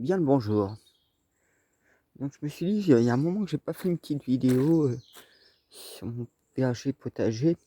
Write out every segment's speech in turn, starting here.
Bien le bonjour. Donc je me suis dit, il y a un moment que j'ai pas fait une petite vidéo, sur mon verger potager.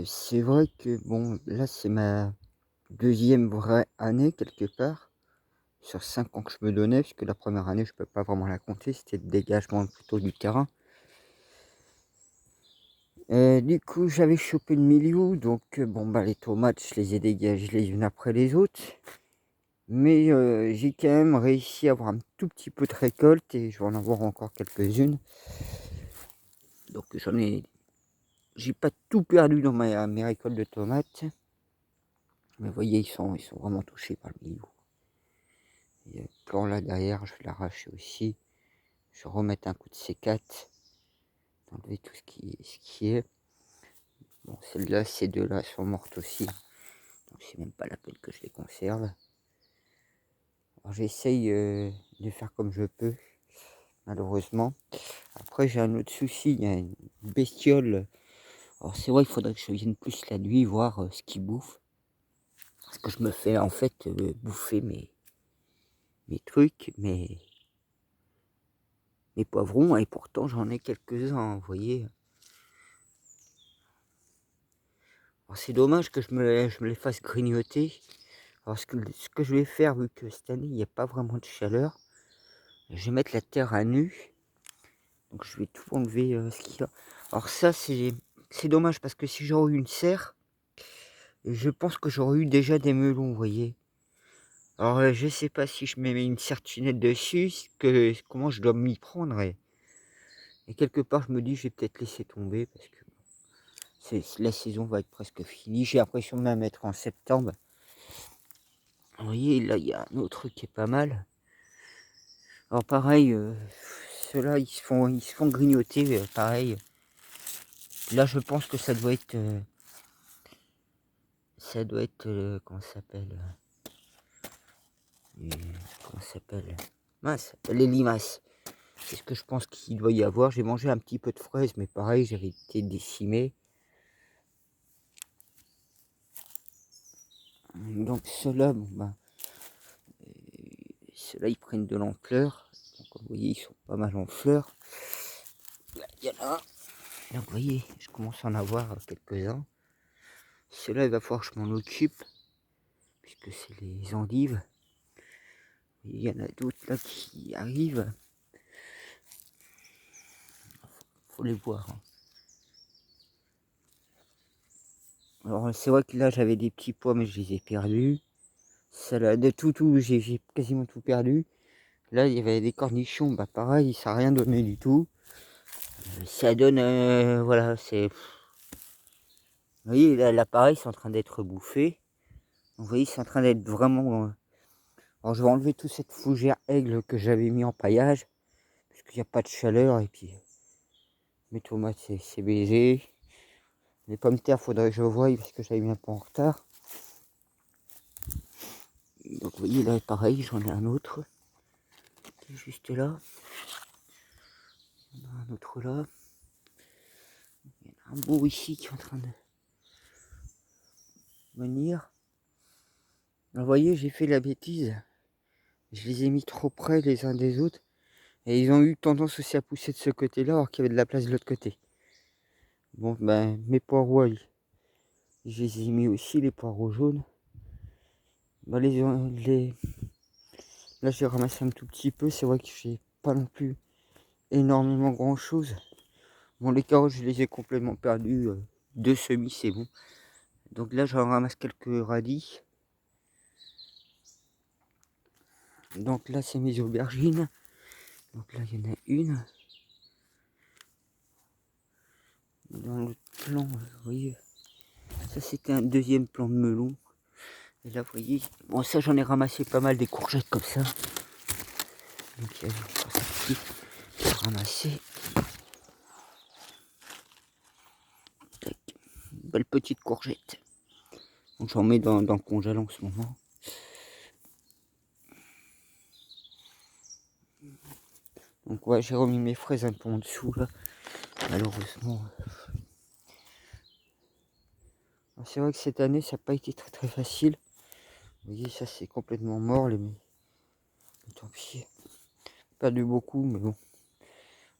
C'est vrai que bon, là c'est ma deuxième vraie année quelque part, sur 5 ans que je me donnais, puisque la première année je peux pas vraiment la compter, c'était le dégagement plutôt du terrain. Du coup j'avais chopé le milieu, donc bon bah les tomates je les ai dégagées les unes après les autres. Mais j'ai quand même réussi à avoir un tout petit peu de récolte et je vais en avoir encore quelques-unes. Donc j'ai pas tout perdu dans mes récoltes de tomates. Mais vous voyez, ils sont vraiment touchés par le milieu. Il y a le plan là derrière, je vais l'arracher aussi. Je vais remettre un coup de C4, enlever tout ce qui est. Bon, celle-là, ces deux-là sont mortes aussi. Donc c'est même pas la peine que je les conserve. Alors j'essaye de faire comme je peux, malheureusement. Après j'ai un autre souci, il y a une bestiole. Alors c'est vrai, il faudrait que je vienne plus la nuit voir ce qu'ils bouffent. Parce que je me fais en fait bouffer mes trucs, mes poivrons, et pourtant j'en ai quelques-uns, vous voyez. Alors c'est dommage que je me les fasse grignoter. Alors ce que je vais faire, vu que cette année il n'y a pas vraiment de chaleur, je vais mettre la terre à nu. Donc je vais tout enlever ce qu'il y a. Alors ça c'est dommage parce que si j'aurais eu une serre, je pense que j'aurais eu déjà des melons, vous voyez. Alors je sais pas si je mets une serre-tunnette dessus, comment je dois m'y prendre. Et quelque part je me dis je vais peut-être laisser tomber parce que la saison va être presque finie. J'ai l'impression de la mettre en septembre. Vous voyez, là, il y a un autre truc qui est pas mal. Alors pareil, ceux-là, ils se font grignoter, pareil. Là, je pense que ça doit être, comment ça s'appelle? euh, Comment ça s'appelle? Mince, les limaces. C'est ce que je pense qu'il doit y avoir. J'ai mangé un petit peu de fraises, mais pareil, j'avais été décimé. Donc ceux-là, bon ben, ceux-là, ils prennent de l'ampleur. Donc vous voyez, ils sont pas mal en fleurs. Là, il y en a un. Donc vous voyez, je commence à en avoir quelques-uns. Ceux-là, il va falloir que je m'en occupe, puisque c'est les endives. Il y en a d'autres là qui arrivent. Faut les voir, hein. Alors c'est vrai que là j'avais des petits pois, mais je les ai perdus. Celle-là, de tout, j'ai quasiment tout perdu. Là il y avait des cornichons, bah pareil, ça n'a rien donné du tout. Ça donne, voilà, c'est... Vous voyez, là pareil, c'est en train d'être bouffé. Vous voyez, c'est en train d'être vraiment... Alors je vais enlever toute cette fougère aigle que j'avais mis en paillage, parce qu'il n'y a pas de chaleur, et puis mes tomates c'est baisé. Les pommes de terre, faudrait que je voie, parce que j'avais mis un peu en retard. Donc vous voyez, là pareil, j'en ai un autre qui est juste là. Il y en a un autre là. Il y en a un beau ici qui est en train de venir. Vous voyez, j'ai fait la bêtise. Je les ai mis trop près les uns des autres. Et ils ont eu tendance aussi à pousser de ce côté-là, alors qu'il y avait de la place de l'autre côté. Bon, ben, mes poireaux, je les ai mis aussi, les poireaux jaunes. Ben, là, j'ai ramassé un tout petit peu. C'est vrai que j'ai pas non plus énormément grand-chose. Bon, les carottes, je les ai complètement perdues. 2 semis, c'est bon. Donc là, j'en ramasse quelques radis. Donc là, c'est mes aubergines. Donc là, il y en a une. Dans l'autre plan, vous voyez, ça c'était un deuxième plan de melon. Et là, vous voyez, bon, ça j'en ai ramassé pas mal des courgettes comme ça. Donc il y a encore ça petit qui est ramassé. Tac, une belle petite courgette. Donc j'en mets dans le congèle en ce moment. Donc ouais, j'ai remis mes fraises un peu en dessous là. Malheureusement. C'est vrai que cette année, ça n'a pas été très très facile. Vous voyez, ça c'est complètement mort. tant pis. Perdu beaucoup, mais bon.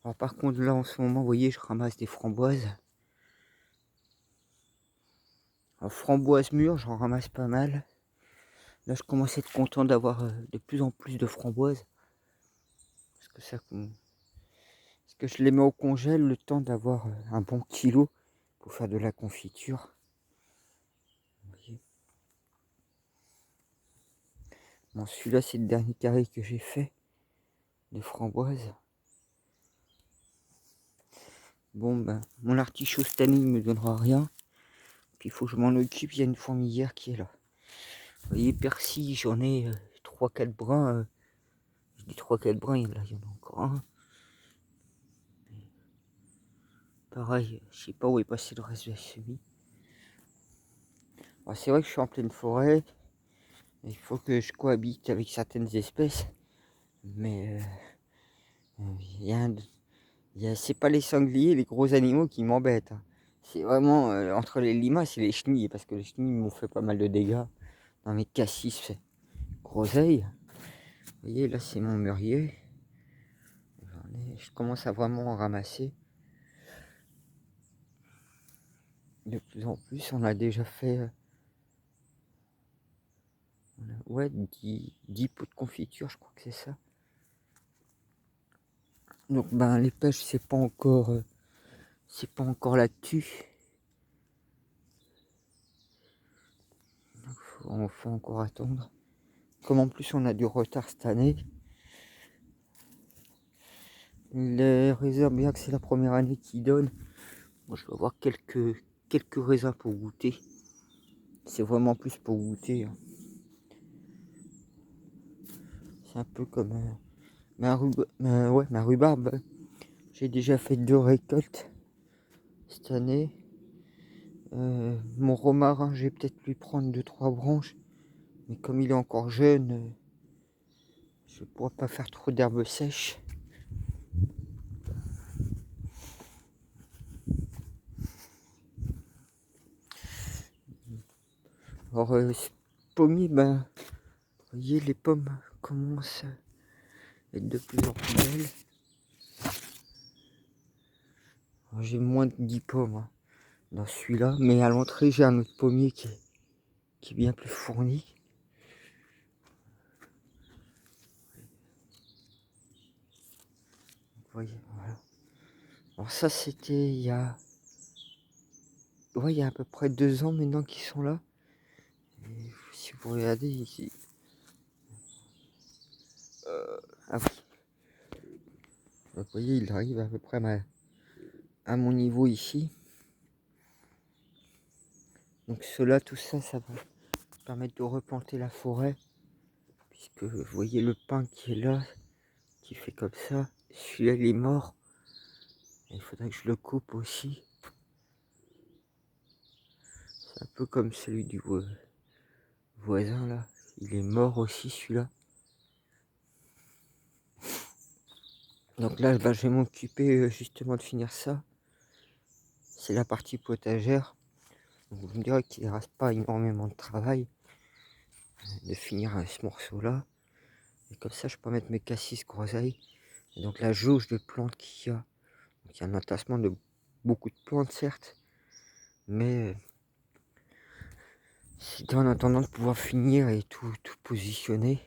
Alors par contre là en ce moment, vous voyez, je ramasse des framboises. Alors, framboises mûres, j'en ramasse pas mal. Là je commence à être content d'avoir de plus en plus de framboises. Parce que je les mets au congèle le temps d'avoir un bon kilo pour faire de la confiture. Vous voyez. Bon, celui-là c'est le dernier carré que j'ai fait de framboises. Bon ben, mon artichaut cette année il me donnera rien. Puis il faut que je m'en occupe, il y a une fourmilière qui est là. Vous voyez, persil, j'en ai 3-4 brins. Je dis 3-4 brins, là il y en a encore un. Pareil, je sais pas où est passé le reste de la semis. C'est vrai que je suis en pleine forêt. Il faut que je cohabite avec certaines espèces. Mais c'est pas les sangliers, les gros animaux qui m'embêtent. Hein. C'est vraiment entre les limaces et les chenilles. Parce que les chenilles m'ont fait pas mal de dégâts dans mes cassis groseilles. Vous voyez, là c'est mon mûrier. Je commence à vraiment en ramasser. De plus en plus, on a déjà fait ouais, 10 pots de confiture, je crois que c'est ça. Donc ben les pêches c'est pas encore l'actu. Faut encore attendre. Comme en plus on a du retard cette année. Les raisins, bien que c'est la première année qu'ils donnent, moi je vais avoir quelques raisins pour goûter. C'est vraiment plus pour goûter. Hein. C'est un peu comme ma rhubarbe. J'ai déjà fait 2 récoltes cette année. Mon romarin, je vais peut-être lui prendre 2-3 branches. Mais comme il est encore jeune, je ne pourrais pas faire trop d'herbes sèches. Alors, ce pommier, ben, vous voyez, les pommes commencent à être de plus en plus belles. J'ai moins de 10 pommes hein, dans celui-là, mais à l'entrée, j'ai un autre pommier qui est bien plus fourni. Vous voyez, voilà. Alors ça, c'était il y a à peu près 2 ans maintenant qu'ils sont là. Et si vous regardez ici, ah oui, vous voyez, il arrive à peu près à mon niveau ici. Donc cela, tout ça, ça va permettre de replanter la forêt. Puisque vous voyez le pin qui est là, qui fait comme ça. Celui-là, il est mort. Et il faudrait que je le coupe aussi. C'est un peu comme celui du voisin là. Il est mort aussi celui-là. Donc là, ben, je vais m'occuper justement de finir ça. C'est la partie potagère. Donc vous me direz qu'il ne reste pas énormément de travail de finir ce morceau-là. Et comme ça, je peux mettre mes cassis groseilles. Et donc la jauge de plantes qu'il y a. Donc il y a un entassement de beaucoup de plantes, certes. Mais c'était en attendant de pouvoir finir et tout positionner.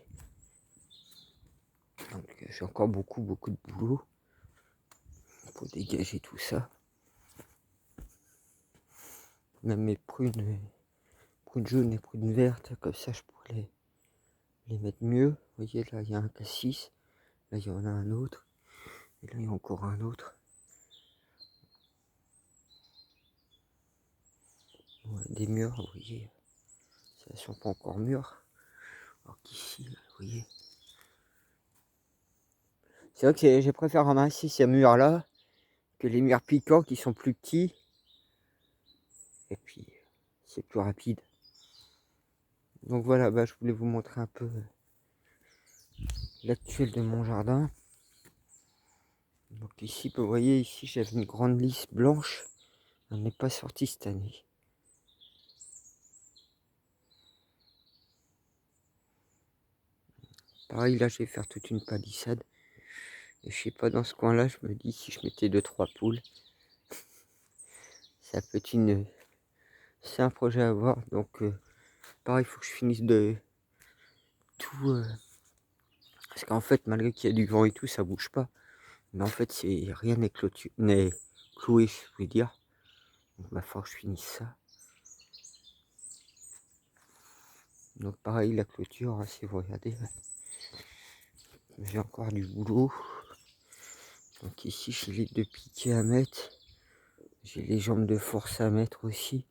Donc j'ai encore beaucoup de boulot pour dégager tout ça. Même mes prunes jaunes et prunes vertes, comme ça je pourrais les mettre mieux. Vous voyez là il y a un cassis, là il y en a un autre, et là il y a encore un autre. Ouais, des mûres, vous voyez, ça ne sont pas encore mûres. Alors qu'ici, vous voyez. C'est vrai que je préfère ramasser ces mûres là que les mûres piquants qui sont plus petits. Et puis c'est plus rapide. Donc voilà, bah, je voulais vous montrer un peu l'actuel de mon jardin. Donc ici, vous voyez, ici j'avais une grande lisse blanche. Elle n'est pas sortie cette année. Pareil, là, je vais faire toute une palissade. Et je sais pas, dans ce coin-là, je me dis, si je mettais 2-3 poules, ça peut être une... C'est un projet à voir. Donc, pareil, il faut que je finisse de tout... Parce qu'en fait, malgré qu'il y a du vent et tout, ça bouge pas. Mais en fait, rien n'est cloué, je veux dire. Donc, il va falloir que je finisse ça. Donc, pareil, la clôture, hein, si vous regardez, j'ai encore du boulot. Donc, ici, j'ai les 2 piquets à mettre. J'ai les jambes de force à mettre aussi.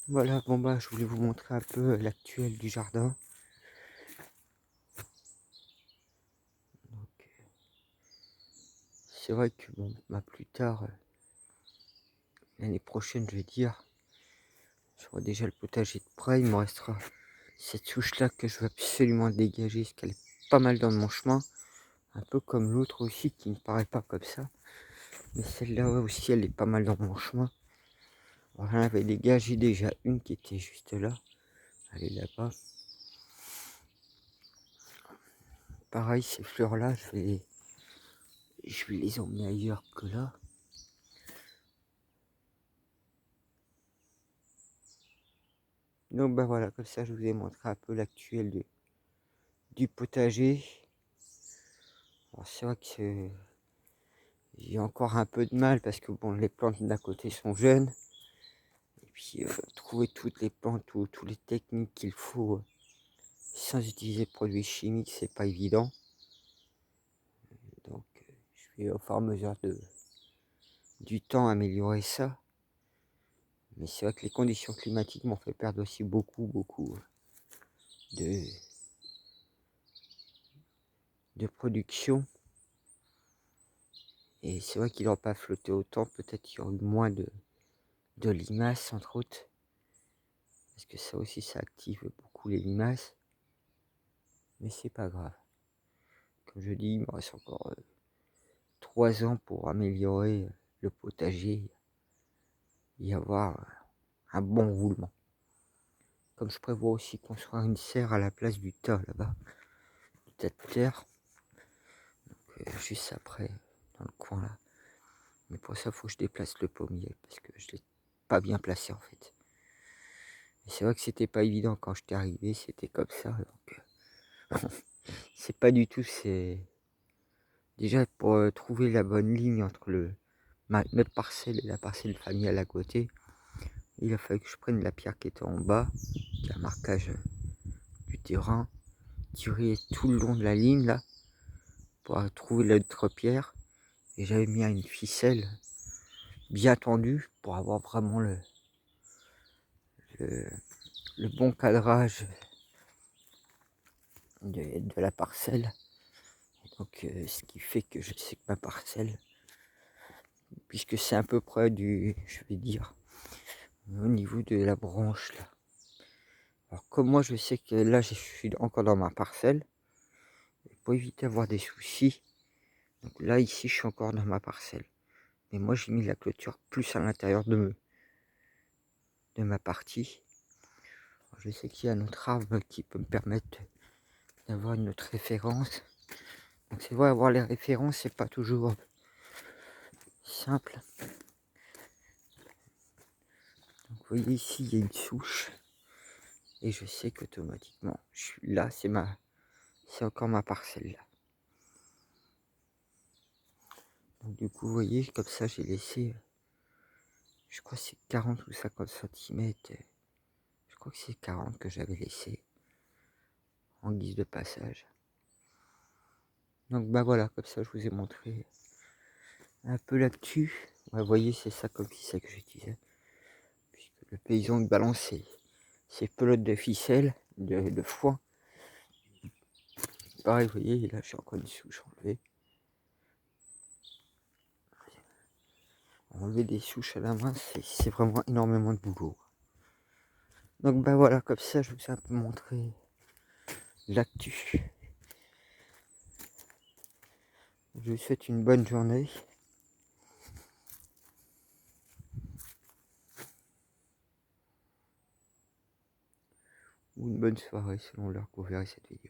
Voilà, bon bah, je voulais vous montrer un peu l'actuel du jardin. C'est vrai que bon, bah, plus tard, l'année prochaine, je vais dire, j'aurai déjà le potager de près. Il me restera cette souche-là que je veux absolument dégager, parce qu'elle est pas mal dans mon chemin. Un peu comme l'autre aussi, qui ne paraît pas comme ça. Mais celle-là aussi, elle est pas mal dans mon chemin. Alors, j'en avais dégagé déjà une qui était juste là. Elle est là-bas. Pareil, ces fleurs-là, je vais les emmener ailleurs que là. Donc bah voilà, comme ça je vous ai montré un peu l'actuel du potager. Alors c'est vrai que j'ai encore un peu de mal parce que bon, les plantes d'à côté sont jeunes. Et puis trouver toutes les plantes ou toutes les techniques qu'il faut sans utiliser de produits chimiques, c'est pas évident. Donc je vais au fur et à mesure du temps améliorer ça. Mais c'est vrai que les conditions climatiques m'ont fait perdre aussi beaucoup de, de production. Et c'est vrai qu'il n'aurait pas flotté autant, peut-être qu'il y aurait eu moins de limaces entre autres. Parce que ça aussi, ça active beaucoup les limaces. Mais c'est pas grave. Comme je dis, il me reste encore 3 ans pour améliorer le potager et avoir un bon roulement. Comme je prévois aussi construire une serre à la place du tas là-bas, du tas de terre. Donc, juste après, dans le coin là. Mais pour ça, il faut que je déplace le pommier parce que je l'ai pas bien placé en fait. Et c'est vrai que c'était pas évident quand j'étais arrivé, c'était comme ça. Donc, c'est pas du tout, c'est déjà pour trouver la bonne ligne entre notre parcelle et la parcelle familiale à côté. Il a fallu que je prenne la pierre qui était en bas, qui est un marquage du terrain, tirer tout le long de la ligne là, pour trouver l'autre pierre. Et j'avais mis une ficelle bien tendue pour avoir vraiment le, le bon cadrage de la parcelle. Donc ce qui fait que je sais que ma parcelle, puisque c'est à peu près je vais dire, au niveau de la branche là. Alors comme moi je sais que là je suis encore dans ma parcelle, pour éviter d'avoir des soucis, donc là ici je suis encore dans ma parcelle. Mais moi j'ai mis la clôture plus à l'intérieur de ma partie. Alors, je sais qu'il y a un autre arbre qui peut me permettre d'avoir une autre référence. Donc c'est vrai, avoir les références c'est pas toujours simple. Donc vous voyez ici il y a une souche. Et je sais qu'automatiquement je suis là, c'est encore ma parcelle là. Donc du coup vous voyez comme ça j'ai laissé, je crois que c'est 40 ou 50 cm. Je crois que c'est 40 que j'avais laissé en guise de passage. Donc bah voilà, comme ça je vous ai montré un peu l'actu. Ouais, vous voyez c'est ça comme ficelle que j'utilisais. Puisque le paysan il balance ses pelotes de ficelle, de foin. Pareil vous voyez là je suis encore une souche enlevée. Enlever des souches à la main c'est vraiment énormément de boulot. Donc bah voilà, comme ça je vous ai un peu montré l'actu. Je vous souhaite une bonne journée. ou une bonne soirée selon l'heure que vous verrez cette vidéo.